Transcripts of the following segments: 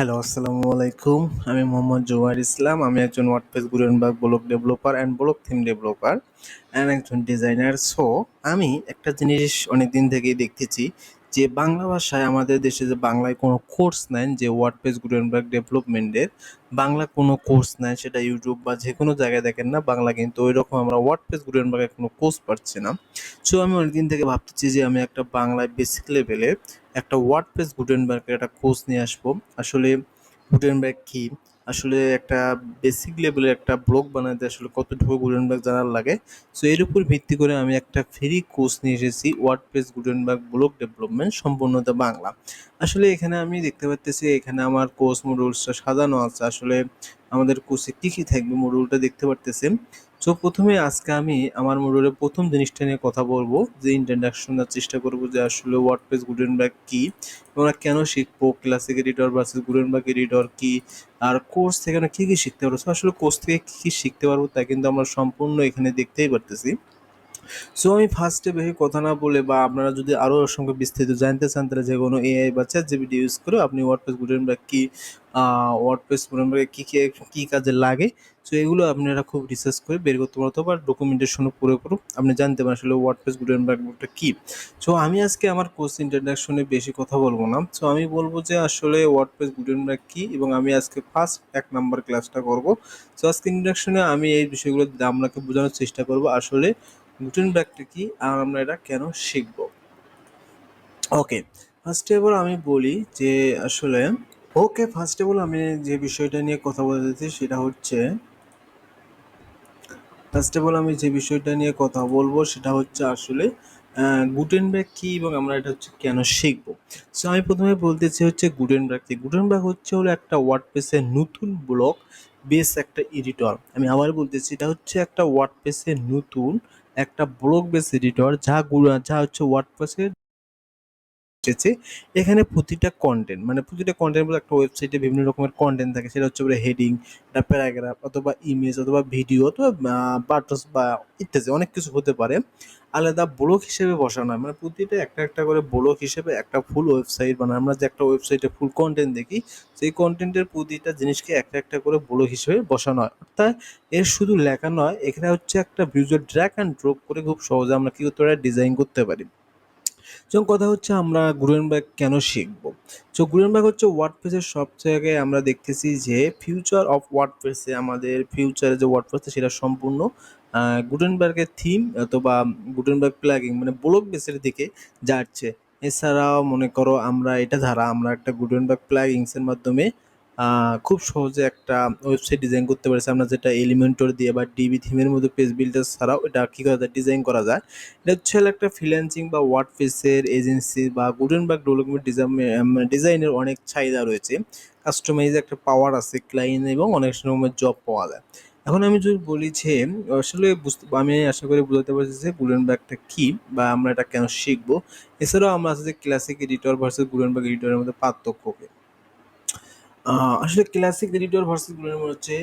Hello, আসসালামু আলাইকুম। আমি মোহাম্মদ জোয়ার ইসলাম। আমি একজন WordPress Gutenberg block developer and block theme developer and একজন ডিজাইনার। সো আমি একটা জিনিস অনেকদিন থেকেই দেখতেছি যে বাংলা ভাষায় আমাদের দেশে যে বাংলায় কোনো কোর্স নেন যে ওয়ার্ডপ্রেস গুটেনবার্গ ডেভেলপমেন্টের বাংলা কোনো কোর্স নেয়, সেটা ইউটিউব বা যে কোনো জায়গায় দেখেন না বাংলা, কিন্তু ওই রকম আমরা ওয়ার্ডপ্রেস গুটেনবার্গের কোনো কোর্স পাচ্ছি না। সো আমি অনেকদিন থেকে ভাবতেছি যে আমি একটা বাংলায় বেসিক লেভেলে একটা ওয়ার্ডপ্রেস গুটেনবার্গের একটা কোর্স নিয়ে আসবো। আসলে গুটেনবার্গ কি, আসলে একটা বেসিক লেভেলের একটা ব্লগ বানাতে আসলে কতটুকু গুটেনবার্গ জানার লাগে। সো এর উপর ভিত্তি করে আমি একটা ফ্রি কোর্স নিয়ে এসেছি, ওয়ার্ডপ্রেস গুটেনবার্গ ব্লগ ডেভেলপমেন্ট সম্পূর্ণতা বাংলা। আসলে এখানে আমি দেখতে পাচ্তেছি এখানে আমার কোর্স মডিউলসটা সাজানো আছে। আসলে আমাদের কোর্সে কী কী থাকবে মডিউলটা দেখতে পারতেছেন। সো প্রথমে আজকে আমি আমার মডিউলের প্রথম জিনিসটা নিয়ে কথা বলবো, যে ইন্ট্রোডাকশন দেওয়ার চেষ্টা করবো যে আসলে ওয়ার্ডপ্রেস গুটেনবার্গ কি, আমরা কেন শিখবো, classic editor versus Gutenberg editor কি, আর কোর্স থেকে আমরা কী কী শিখতে পারবো। So আসলে কোর্স থেকে কী কী শিখতে পারবো তা কিন্তু আমরা সম্পূর্ণ এখানে দেখতেই পারতেছি। সো আমি ফার্স্টে বেশি কথা না বলে, বা আপনারা যদি আরও ওর সঙ্গে বিস্তারিত জানতে চান, তাহলে যে কোনো এআই বা চ্যাটজিপিটি ইউজ করে আপনি ওয়ার্ডপ্রেস গুটেনবার্গ কি, ওয়ার্ডপ্রেস গুটেনবার্গে কী কী কী কাজে লাগে, সো এগুলো আপনারা খুব রিসার্চ করে বের করতে পারো, অথবা ডকুমেন্টেশনও করে আপনি জানতে পারেন আসলে ওয়ার্ডপ্রেস গুটেনবার্গটা কী। সো আমি আজকে আমার কোর্স ইন্ট্রোডাকশনে বেশি কথা বলবো না। সো আমি বলবো যে আসলে ওয়ার্ডপ্রেস গুটেনবার্গ কী, এবং আমি আজকে ফার্স্ট 1 নাম্বার ক্লাসটা করব। সো আজকে ইন্ট্রোডাকশনে আমি এই বিষয়গুলো আপনাকে বোঝানোর চেষ্টা করব আসলে গুটেনবার্গটা কি আর আমরা এটা কেন শিখব। ওকে, ফার্স্ট অফ অল আমি বলি যে আসলে ফার্স্ট অফ অল আমি যে বিষয়টা নিয়ে কথা বলতে চাইছি সেটা হচ্ছে, আসলে গুটেনবার্গ কি এবং আমরা এটা হচ্ছে কেন শিখব। সো আমি প্রথমে বলতেছি হচ্ছে গুটেনবার্গ কি। গুটেনবার্গ হলো একটা ওয়ার্ডপ্রেসের নতুন ব্লক বেস একটা এডিটর। আমি আবার বলতেছি, এটা হচ্ছে একটা ওয়ার্ডপ্রেসের নতুন একটা ব্লক বেস এডিটর, যা হচ্ছে ওয়ার্ডপ্রেসের এসেছে। এখানে প্রতিটা কন্টেন্ট বলে একটা ওয়েবসাইটে বিভিন্ন রকমের কন্টেন্ট থাকে, সেটা হচ্ছে হেডিং, একটা প্যারাগ্রাফ অথবা ইমেজ অথবা ভিডিও অথবা বাটস বা ইত্যাদি অনেক কিছু হতে পারে। আলাদা ব্লক হিসেবে বসানো হয়, মানে প্রতিটা একটা একটা করে ব্লক হিসেবে একটা ফুল ওয়েবসাইট বানায়। আমরা যে একটা ওয়েবসাইটে ফুল কন্টেন্ট দেখি, সেই কন্টেন্টের প্রতিটা জিনিসকে একটা একটা করে ব্লক হিসেবে বসানো হয়। অর্থাৎ এর শুধু লেখা নয়, এখানে হচ্ছে একটা ভিজুয়াল ড্র্যাগ অ্যান্ড ড্রপ করে খুব সহজে আমরা কি করতে পারি, ডিজাইন করতে পারি। যখন কথা হচ্ছে আমরা গুটেনবার্গ কেন শিখব। সো গুটেনবার্গ হচ্ছে ওয়ার্ডপ্রেসের সব জায়গায় আমরা দেখতেছি যে ফিউচার অফ ওয়ার্ডপ্রেসে, আমাদের ফিউচারে যে ওয়ার্ডপ্রেস সেটা সম্পূর্ণ গুটেনবার্গের থিম অথবা গুটেনবার্গ প্লাগিং মানে ব্লক বেসের দিকে যাচ্ছে। এছাড়াও মনে করো আমরা একটা গুটেনবার্গ প্লাগিংসের মাধ্যমে খুব সহজে একটা ওয়েবসাইট ডিজাইন করতে পারছি আমরা, যেটা এলিমেন্টর দিয়ে বা ডিবি থিমের মধ্যে পেজ বিল্ডার ছাড়াও এটা কী করা যায়, ডিজাইন করা যায়। এটা হচ্ছে একটা ফ্রিল্যান্সিং বা ওয়ার্ডপ্রেসের এজেন্সি বা গুটেনবার্গ ডেভেলপমেন্ট ডিজাইনের অনেক চাহিদা রয়েছে। কাস্টমাইজ একটা পাওয়ার আছে ক্লায়েন্ট এবং অনেক সময় জব পাওয়া যায়। এখন আমি যদি বলি যে আসলে আমি আশা করি বুঝতে পারছি যে গুটেনবার্গটা কী বা আমরা এটা কেন শিখবো। এছাড়াও আমরা আছে যে ক্লাসিক এডিটর ভার্সেস গুটেনবার্গ এডিটরের মধ্যে পার্থক্য কি। আসলে ক্লাসিক এডিটর ভার্সেস গুটেনবার্গ হচ্ছে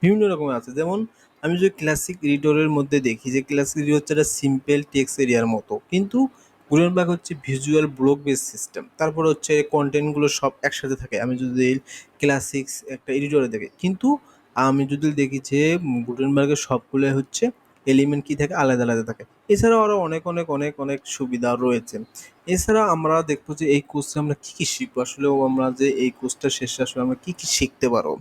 বিভিন্ন রকমের আছে। যেমন আমি যদি ক্লাসিক এডিটরের মধ্যে দেখি যে ক্লাসিক এডিটর হচ্ছে একটা সিম্পল টেক্সট এরিয়ার মতো, কিন্তু গুটেনবার্গ হচ্ছে ভিজুয়াল ব্লক বেস সিস্টেম। তারপর হচ্ছে কন্টেন্টগুলো সব একসাথে থাকে। আমি যদি ক্লাসিক্স একটা এডিটরে দেখি, কিন্তু আমি যদি দেখি যে গুটেনবার্গের সবগুলোই হচ্ছে এলিমেন্ট কি থাকে, আলাদা আলাদা থাকে। এছাড়াও আরও অনেক অনেক অনেক অনেক সুবিধা রয়েছে। এছাড়া আমরা দেখবো যে এই কোর্সে আমরা কী কী শিখবো, আসলেও আমরা যে এই কোর্সটা শেষে আসলে আমরা কী কী শিখতে পারবো।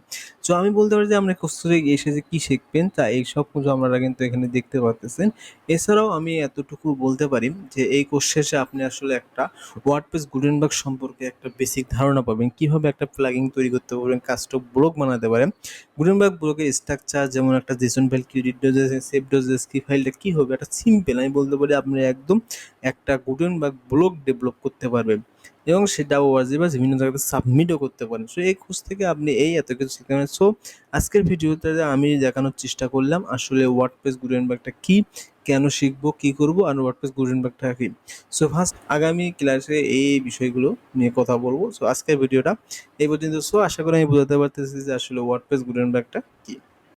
সো আমি বলতে পারি যে আমরা কোর্স থেকে এসে যে কী শিখবেন তা এই সব কিছু আপনারা কিন্তু এখানে দেখতে পারতেছেন। এছাড়াও আমি এতটুকু বলতে পারি যে এই কোর্স শেষে আপনি আসলে একটা ওয়ার্ডপ্রেস গুটেনবার্গ সম্পর্কে একটা বেসিক ধারণা পাবেন, কীভাবে একটা প্লাগিং তৈরি করতে পারবেন, কাস্টম ব্লগ বানাতে পারেন। গুটেনবার্গ ব্লগের স্ট্রাকচার যেমন একটা জেসন ফাইল কি রিড ডজেস সেভ ডজেস কি ফাইলটা কী হবে, একটা সিম্পল আমি বলতে পারি আপনি একদম একটা গুটেনবার্গ ব্লগ ডেভেলপ করতে পারবেন এবং সেটা ওয়ার্জি বা বিভিন্ন জায়গাতে সাবমিটও করতে পারেন। সো এই কোর্স থেকে আপনি এই এত কিছু শিখতে পারেন। সো আজকের ভিডিওতে আমি দেখানোর চেষ্টা করলাম আসলে ওয়ার্ডপ্রেস গুটেনবার্গটা কী, কেন শিখবো, কী করবো আর ওয়ার্ডপ্রেস গুটেনবার্গটা কী। সো ফার্স্ট আগামী ক্লাসে এই বিষয়গুলো নিয়ে কথা বলবো। সো আজকের ভিডিওটা এই পর্যন্ত। সো আশা করি আমি বোঝাতে পারতেছি যে আসলে ওয়ার্ডপ্রেস গুটেনবার্গটা কী।